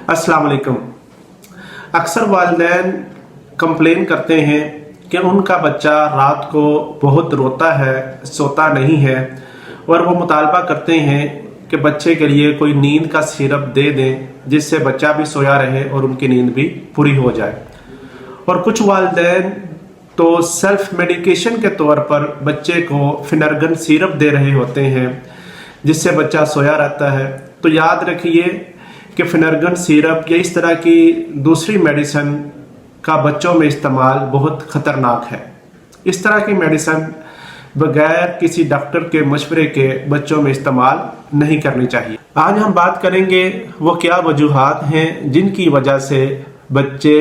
अस्सलाम वालेकुम। अक्सर वालिदैन कंप्लेन करते हैं कि उनका बच्चा रात को बहुत रोता है, सोता नहीं है, और वो मुतालबा करते हैं कि बच्चे के लिए कोई नींद का सिरप दे दें जिससे बच्चा भी सोया रहे और उनकी नींद भी पूरी हो जाए। और कुछ वालिदैन तो सेल्फ मेडिकेशन के तौर पर बच्चे को फिनरगन सिरप दे रहे होते हैं जिससे बच्चा सोया रहता है। तो याद रखिए कि फिनरगन सिरप या इस तरह की दूसरी मेडिसिन का बच्चों में इस्तेमाल बहुत ख़तरनाक है। इस तरह की मेडिसिन बगैर किसी डॉक्टर के मशवरे के बच्चों में इस्तेमाल नहीं करनी चाहिए। आज हम बात करेंगे वो क्या वजूहात हैं जिनकी वजह से बच्चे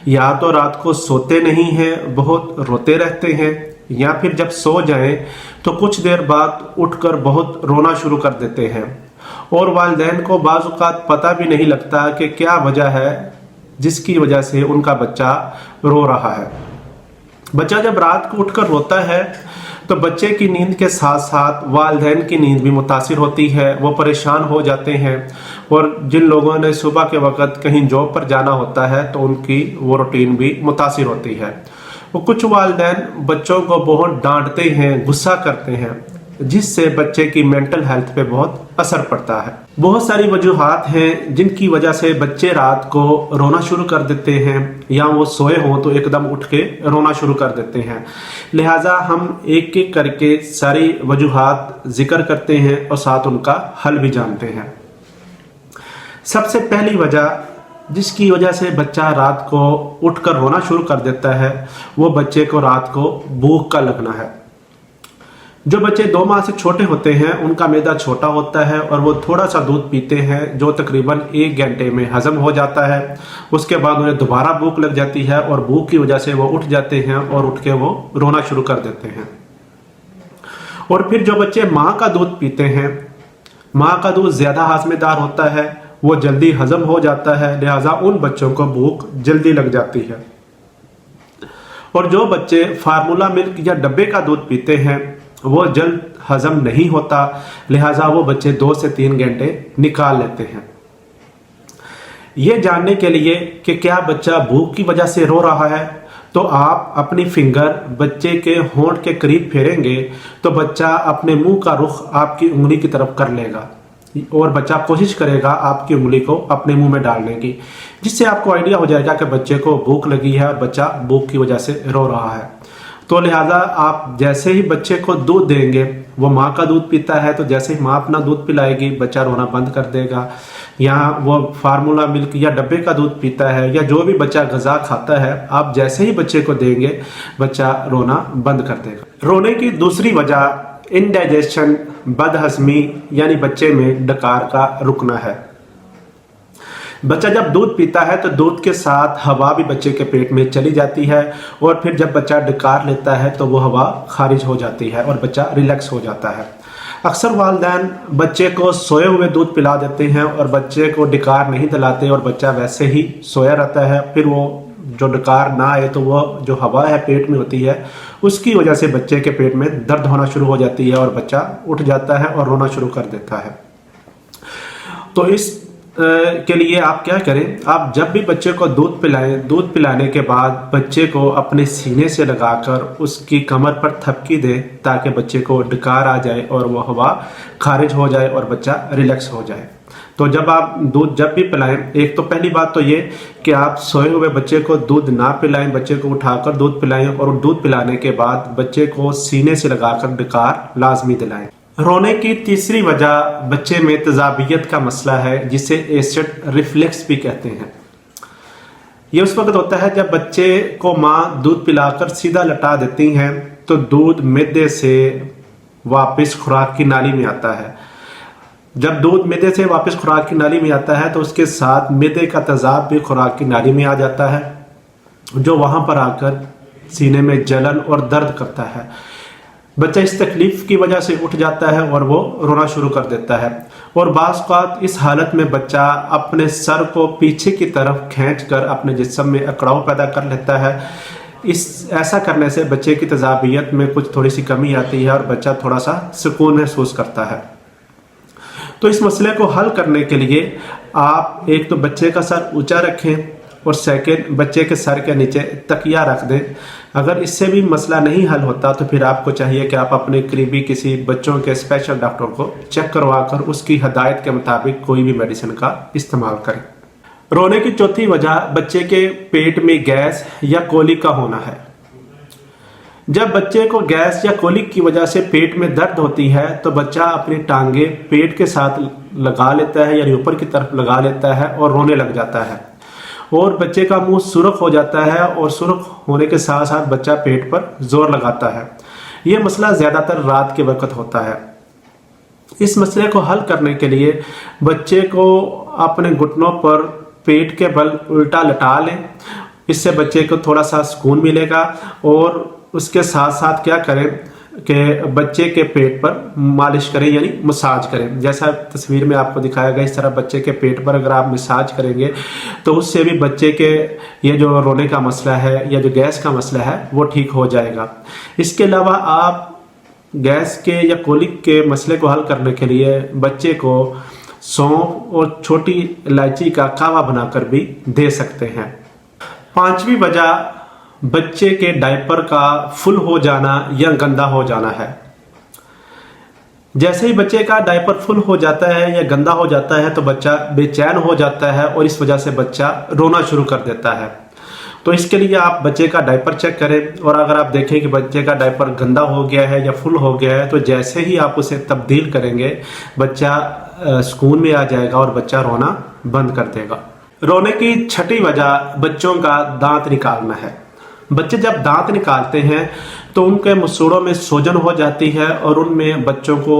या तो रात को सोते नहीं हैं, बहुत रोते रहते हैं, या फिर जब सो जाएं तो कुछ देर बाद उठकर बहुत रोना शुरू कर देते हैं। और वालिदैन को बाज़ औक़ात पता भी नहीं लगता कि क्या वजह है जिसकी वजह से उनका बच्चा रो रहा है। बच्चा जब रात को उठकर रोता है तो बच्चे की नींद के साथ साथ वालिदैन की नींद भी मुतासिर होती है, वो परेशान हो जाते हैं। और जिन लोगों ने सुबह के वक़्त कहीं जॉब पर जाना होता है तो उनकी वो रूटीन भी मुतासिर होती है। वो कुछ वालिदैन बच्चों को बहुत डांटते हैं, गुस्सा करते हैं, जिससे बच्चे की मेंटल हेल्थ पे बहुत असर पड़ता है। बहुत सारी वजूहात हैं जिनकी वजह से बच्चे रात को रोना शुरू कर देते हैं, या वो सोए हों तो एकदम उठ के रोना शुरू कर देते हैं। लिहाजा हम एक एक करके सारी वजूहात जिक्र करते हैं और साथ उनका हल भी जानते हैं। सबसे पहली वजह जिसकी वजह से बच्चा रात को उठकर रोना शुरू कर देता है वो बच्चे को रात को भूख का लगना है। जो बच्चे 2 माह से छोटे होते हैं उनका मैदा छोटा होता है और वो थोड़ा सा दूध पीते हैं जो तकरीबन 1 घंटे में हजम हो जाता है। उसके बाद उन्हें दोबारा भूख लग जाती है और भूख की वजह से वो उठ जाते हैं और उठ के वो रोना शुरू कर देते हैं। और फिर जो बच्चे माँ का दूध पीते हैं, माँ का दूध ज़्यादा हाजमेदार होता है, वो जल्दी हजम हो जाता है, लिहाजा उन बच्चों को भूख जल्दी लग जाती है। और जो बच्चे फार्मूला मिल्क या डब्बे का दूध पीते हैं वो जल्द हजम नहीं होता, लिहाजा वो बच्चे 2 से 3 घंटे निकाल लेते हैं। ये जानने के लिए कि क्या बच्चा भूख की वजह से रो रहा है तो आप अपनी फिंगर बच्चे के होंठ के करीब फेरेंगे तो बच्चा अपने मुंह का रुख आपकी उंगली की तरफ कर लेगा और बच्चा कोशिश करेगा आपकी उंगली को अपने मुंह में डालने की, जिससे आपको आइडिया हो जाएगा कि बच्चे को भूख लगी है और बच्चा भूख की वजह से रो रहा है। तो लिहाजा आप जैसे ही बच्चे को दूध देंगे, वो माँ का दूध पीता है तो जैसे ही माँ अपना दूध पिलाएगी बच्चा रोना बंद कर देगा, या वो फार्मूला मिल्क या डब्बे का दूध पीता है या जो भी बच्चा ग़िज़ा खाता है, आप जैसे ही बच्चे को देंगे बच्चा रोना बंद कर देगा। रोने की दूसरी वजह इंडाइजेशन, बदहज़मी यानी बच्चे में डकार का रुकना है। बच्चा जब दूध पीता है तो दूध के साथ हवा भी बच्चे के पेट में चली जाती है और फिर जब बच्चा डकार लेता है तो वो हवा खारिज हो जाती है और बच्चा रिलैक्स हो जाता है। अक्सर वालिदैन बच्चे को सोए हुए दूध पिला देते हैं और बच्चे को डकार नहीं दिलाते और बच्चा वैसे ही सोया रहता है। फिर वो जो डकार ना आए तो वो जो हवा है पेट में होती है उसकी वजह से बच्चे के पेट में दर्द होना शुरू हो जाती है और बच्चा उठ जाता है और रोना शुरू कर देता है। तो इस के लिए आप क्या करें, आप जब भी बच्चे को दूध पिलाएं, दूध पिलाने के बाद बच्चे को अपने सीने से लगाकर उसकी कमर पर थपकी दें ताकि बच्चे को डकार आ जाए और वो हवा खारिज हो जाए और बच्चा रिलैक्स हो जाए। तो जब आप दूध जब भी पिलाएं, एक तो पहली बात तो ये कि आप सोए हुए बच्चे को दूध ना पिलाएं, बच्चे को उठाकर दूध पिलाएं और दूध पिलाने के बाद बच्चे को सीने से लगाकर डकार लाजमी दिलाएं। रोने की तीसरी वजह बच्चे में तेजाबियत का मसला है जिसे एसिड रिफ्लेक्स भी कहते हैं। ये उस वक्त होता है जब बच्चे को माँ दूध पिलाकर सीधा लटा देती हैं तो दूध मैदे से वापस खुराक की नाली में आता है। जब दूध मैदे से वापस खुराक की नाली में आता है तो उसके साथ मैदे का तेजाब भी खुराक की नाली में आ जाता है, जो वहाँ पर आकर सीने में जलन और दर्द करता है। बच्चा इस तकलीफ की वजह से उठ जाता है और वो रोना शुरू कर देता है। और बाज़ औक़ात इस हालत में बच्चा अपने सर को पीछे की तरफ खींचकर अपने जिस्म में अकड़ाव पैदा कर लेता है। ऐसा करने से बच्चे की तेजाबियत में कुछ थोड़ी सी कमी आती है और बच्चा थोड़ा सा सुकून महसूस करता है। तो इस मसले को हल करने के लिए आप एक तो बच्चे का सर ऊंचा रखें और सेकंड बच्चे के सर के नीचे तकिया रख दें। अगर इससे भी मसला नहीं हल होता तो फिर आपको चाहिए कि आप अपने करीबी किसी बच्चों के स्पेशल डॉक्टर को चेक करवा कर उसकी हदायत के मुताबिक कोई भी मेडिसिन का इस्तेमाल करें। रोने की चौथी वजह बच्चे के पेट में गैस या कोलिक का होना है। जब बच्चे को गैस या कोलिक की वजह से पेट में दर्द होती है तो बच्चा अपनी टांगे पेट के साथ लगा लेता है, यानी ऊपर की तरफ लगा लेता है और रोने लग जाता है और बच्चे का मुंह सुर्ख हो जाता है और सुर्ख होने के साथ साथ बच्चा पेट पर जोर लगाता है। यह मसला ज़्यादातर रात के वक्त होता है। इस मसले को हल करने के लिए बच्चे को अपने घुटनों पर पेट के बल उल्टा लटा लें। इससे बच्चे को थोड़ा सा सुकून मिलेगा और उसके साथ साथ क्या करें कि बच्चे के पेट पर मालिश करें, यानी मसाज करें। जैसा तस्वीर में आपको दिखाया गया इस तरह बच्चे के पेट पर अगर आप मसाज करेंगे तो उससे भी बच्चे के ये जो रोने का मसला है या जो गैस का मसला है वो ठीक हो जाएगा। इसके अलावा आप गैस के या कोलिक के मसले को हल करने के लिए बच्चे को सौंफ और छोटी इलायची का कावा बनाकर भी दे सकते हैं। पांचवी वजह बच्चे के डायपर का फुल हो जाना या गंदा हो जाना है। जैसे ही बच्चे का डायपर फुल हो जाता है या गंदा हो जाता है तो बच्चा बेचैन हो जाता है और इस वजह से बच्चा रोना शुरू कर देता है। तो इसके लिए आप बच्चे का डायपर चेक करें और अगर आप देखें कि बच्चे का डायपर गंदा हो गया है या फुल हो गया है तो जैसे ही आप उसे तब्दील करेंगे बच्चा सुकून में आ जाएगा और बच्चा रोना बंद कर देगा। रोने की छठी वजह बच्चों का दांत निकालना है। बच्चे जब दांत निकालते हैं तो उनके मसूड़ों में सूजन हो जाती है और उनमें बच्चों को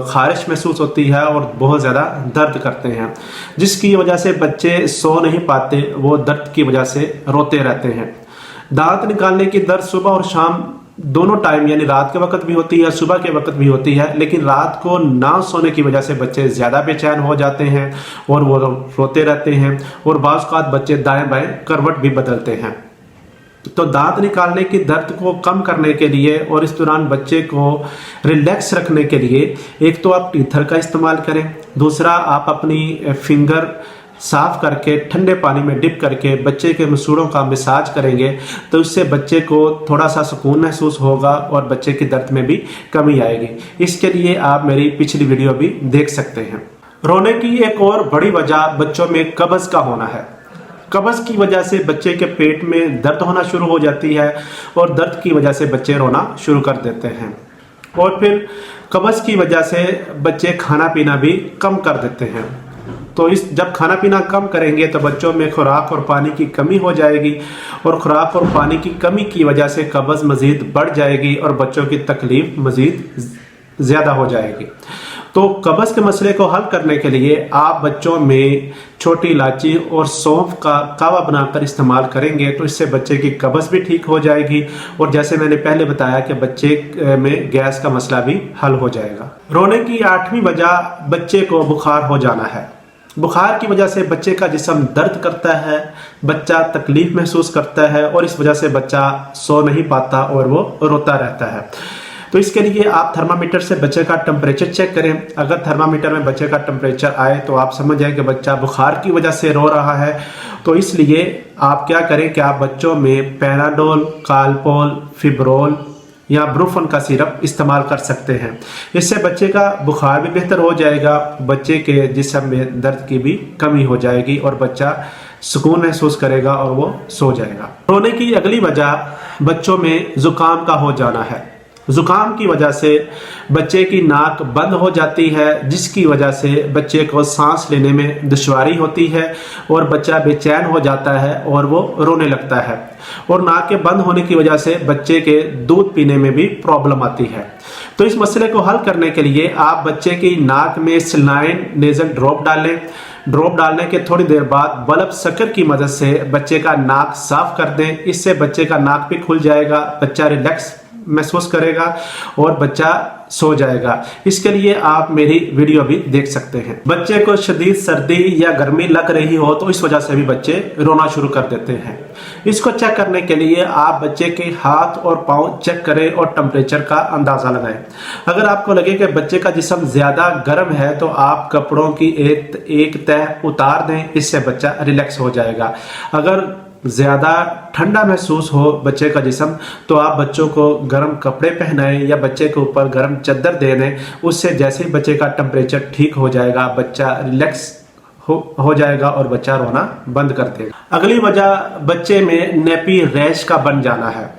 खारिश महसूस होती है और बहुत ज़्यादा दर्द करते हैं, जिसकी वजह से बच्चे सो नहीं पाते, वो दर्द की वजह से रोते रहते हैं। दांत निकालने की दर्द सुबह और शाम दोनों टाइम, यानी रात के वक्त भी होती है, सुबह के वक्त भी होती है, लेकिन रात को ना सोने की वजह से बच्चे ज़्यादा बेचैन हो जाते हैं और वो रोते रहते हैं और बाज़ औक़ात बच्चे दाएं बाएं करवट भी बदलते हैं। तो दांत निकालने की दर्द को कम करने के लिए और इस दौरान बच्चे को रिलैक्स रखने के लिए एक तो आप टीथर का इस्तेमाल करें, दूसरा आप अपनी फिंगर साफ करके ठंडे पानी में डिप करके बच्चे के मसूड़ों का मसाज करेंगे तो इससे बच्चे को थोड़ा सा सुकून महसूस होगा और बच्चे की दर्द में भी कमी आएगी। इसके लिए आप मेरी पिछली वीडियो भी देख सकते हैं। रोने की एक और बड़ी वजह बच्चों में कब्ज़ का होना है। कब्ज़ की वजह से बच्चे के पेट में दर्द होना शुरू हो जाती है और दर्द की वजह से बच्चे रोना शुरू कर देते हैं और फिर कब्ज़ की वजह से बच्चे खाना पीना भी कम कर देते हैं। तो जब खाना पीना कम करेंगे तो बच्चों में खुराक और पानी की कमी हो जाएगी और खुराक और पानी की कमी की वजह से कब्ज़ मज़ीद बढ़ जाएगी और बच्चों की तकलीफ मज़ीद ज़्यादा हो जाएगी। तो कब्ज़ के मसले को हल करने के लिए आप बच्चों में छोटी इलायची और सौंफ का कावा बनाकर इस्तेमाल करेंगे तो इससे बच्चे की कब्ज़ भी ठीक हो जाएगी और जैसे मैंने पहले बताया कि बच्चे में गैस का मसला भी हल हो जाएगा। रोने की आठवीं वजह बच्चे को बुखार हो जाना है। बुखार की वजह से बच्चे का जिस्म दर्द करता है, बच्चा तकलीफ महसूस करता है और इस वजह से बच्चा सो नहीं पाता और वो रोता रहता है। तो इसके लिए आप थर्मामीटर से बच्चे का टेम्परेचर चेक करें। अगर थर्मामीटर में बच्चे का टेम्परेचर आए तो आप समझ जाएं कि बच्चा बुखार की वजह से रो रहा है। तो इसलिए आप क्या करें कि आप बच्चों में पैराडोल, कालपोल, फिब्रोल या ब्रूफन का सिरप इस्तेमाल कर सकते हैं। इससे बच्चे का बुखार भी बेहतर हो जाएगा, बच्चे के जिस्म में दर्द की भी कमी हो जाएगी और बच्चा सुकून महसूस करेगा और वो सो जाएगा। रोने की अगली वजह बच्चों में जुकाम का हो जाना है। जुकाम की वजह से बच्चे की नाक बंद हो जाती है, जिसकी वजह से बच्चे को सांस लेने में दुश्वारी होती है और बच्चा बेचैन हो जाता है और वो रोने लगता है और नाक के बंद होने की वजह से बच्चे के दूध पीने में भी प्रॉब्लम आती है। तो इस मसले को हल करने के लिए आप बच्चे की नाक में सलाइन नेज़ल ड्रॉप डालें। ड्रॉप डालने के थोड़ी देर बाद बल्ब सकर की मदद से बच्चे का नाक साफ कर दें। इससे बच्चे का नाक भी खुल जाएगा, बच्चा रिलैक्स महसूस करेगा और बच्चा सो जाएगा। इसके लिए आप मेरी वीडियो भी देख सकते हैं। बच्चे को शदीद सर्दी या गर्मी लग रही हो तो इस वजह से भी बच्चे रोना शुरू कर देते हैं। इसको चेक करने के लिए आप बच्चे के हाथ और पाँव चेक करें और टेम्परेचर का अंदाज़ा लगाएं। अगर आपको लगे कि बच्चे का जिस्म ज़्यादा गर्म है तो आप कपड़ों की एक तह उतार दें, इससे बच्चा रिलैक्स हो जाएगा। अगर ज़्यादा ठंडा महसूस हो बच्चे का जिस्म तो आप बच्चों को गर्म कपड़े पहनाएं या बच्चे के ऊपर गर्म चादर दे दें। उससे जैसे ही बच्चे का टेम्परेचर ठीक हो जाएगा बच्चा रिलैक्स हो जाएगा और बच्चा रोना बंद कर देगा। अगली वजह बच्चे में नेपी रैश का बन जाना है।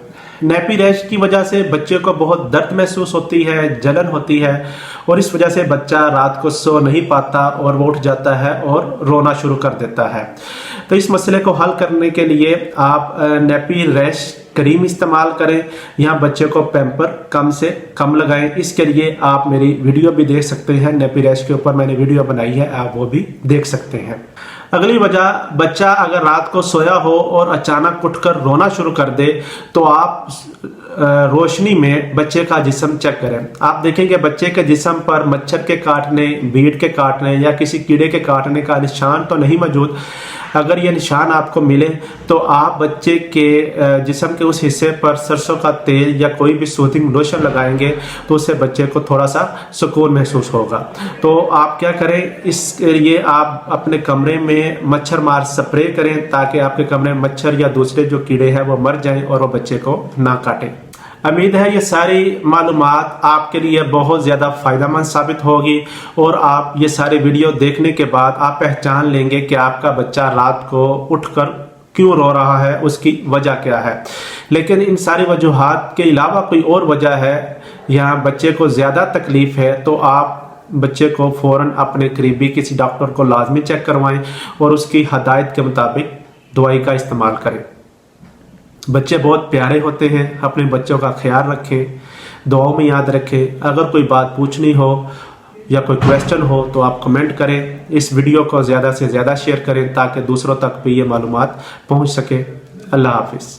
नेपी रैश की वजह से बच्चे को बहुत दर्द महसूस होती है, जलन होती है और इस वजह से बच्चा रात को सो नहीं पाता और वो उठ जाता है और रोना शुरू कर देता है। तो इस मसले को हल करने के लिए आप नेपी रैश क्रीम इस्तेमाल करें। यहाँ बच्चे को पैम्पर कम से कम लगाएं। इसके लिए आप मेरी वीडियो भी देख सकते हैं, नेपी रैश के ऊपर मैंने वीडियो बनाई है, आप वो भी देख सकते हैं। अगली वजह, बच्चा अगर रात को सोया हो और अचानक उठकर रोना शुरू कर दे तो आप रोशनी में बच्चे का जिस्म चेक करें। आप देखेंगे बच्चे के जिस्म पर मच्छर के काटने, बीट के काटने या किसी कीड़े के काटने का निशान तो नहीं मौजूद। अगर ये निशान आपको मिले तो आप बच्चे के जिस्म के उस हिस्से पर सरसों का तेल या कोई भी सूदिंग लोशन लगाएंगे तो उससे बच्चे को थोड़ा सा सुकून महसूस होगा। तो आप क्या करें, इसके लिए आप अपने कमरे में मच्छर मार स्प्रे करें ताकि आपके कमरे में मच्छर या दूसरे जो कीड़े हैं वो मर जाएं और वो बच्चे को ना काटें। उम्मीद है ये सारी मालूमात आपके लिए बहुत ज़्यादा फ़ायदेमंद साबित होगी और आप ये सारे वीडियो देखने के बाद आप पहचान लेंगे कि आपका बच्चा रात को उठकर क्यों रो रहा है, उसकी वजह क्या है। लेकिन इन सारी वजूहात के अलावा कोई और वजह है, यहाँ बच्चे को ज़्यादा तकलीफ़ है तो आप बच्चे को फ़ौरन अपने करीबी किसी डॉक्टर को लाजमी चेक करवाएं और उसकी हदायत के मुताबिक दवाई का इस्तेमाल करें। बच्चे बहुत प्यारे होते हैं, अपने बच्चों का ख्याल रखें, दुआओं में याद रखें। अगर कोई बात पूछनी हो या कोई क्वेश्चन हो तो आप कमेंट करें। इस वीडियो को ज़्यादा से ज़्यादा शेयर करें ताकि दूसरों तक भी ये मालूमात पहुंच सके। अल्लाह हाफिज़।